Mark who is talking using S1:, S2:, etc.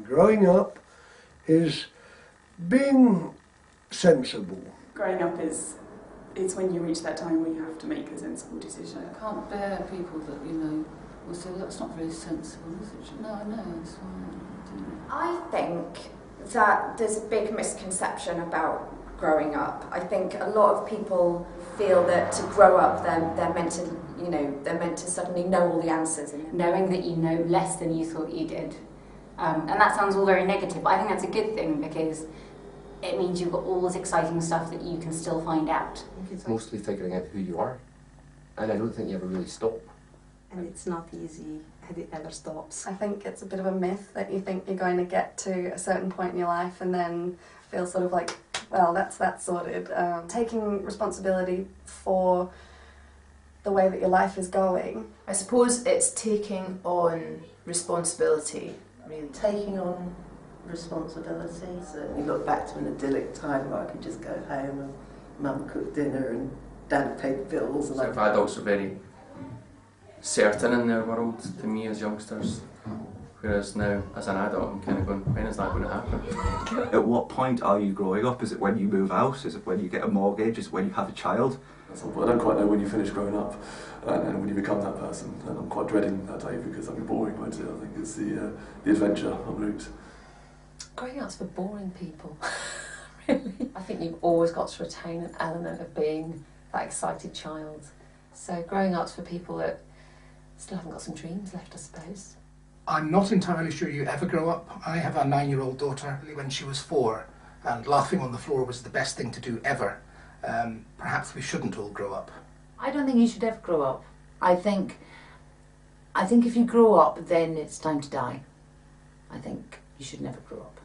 S1: Growing up is being sensible.
S2: Growing up is it's when you reach that time where you have to make a sensible decision.
S3: I can't bear people that, you know, will say, that's not very sensible, is it? No, it's fine.
S4: I think that there's a big misconception about growing up. I think a lot of people feel that to grow up they're meant to, you know, they're meant to suddenly know all the answers.
S5: Knowing that you know less than you thought you did. And that sounds all very negative, but I think that's a good thing because it means you've got all this exciting stuff that you can still find out.
S6: It's mostly figuring out who you are, and I don't think you ever really stop.
S7: And it's not easy, and it never stops.
S8: I think it's a bit of a myth that you think you're going to get to a certain point in your life and then feel sort of like, well, that's sorted. Taking responsibility for the way that your life is going.
S9: I suppose it's taking on responsibility, really.
S10: Taking on responsibility. So you look back to an idyllic time where I could just go home and mum cooked dinner and dad paid the bills. And
S11: if adults are very certain in their world to me as youngsters, whereas now as an adult I'm kind of going, when is that going to happen?
S12: At what point are you growing up? Is it when you move out? Is it when you get a mortgage? Is it when you have a child?
S13: I don't quite know when you finish growing up and when you become that person, and I'm quite dreading that day because I'll be boring, won't it? I think it's the adventure en route.
S14: Growing up's for boring people, really. I think you've always got to retain an element of being that excited child. So growing up's for people that still haven't got some dreams left, I suppose.
S15: I'm not entirely sure you ever grow up. I have a 9-year-old daughter. When she was 4, and laughing on the floor was the best thing to do ever. Perhaps we shouldn't all grow up.
S16: I don't think you should ever grow up. I think if you grow up, then it's time to die. I think you should never grow up.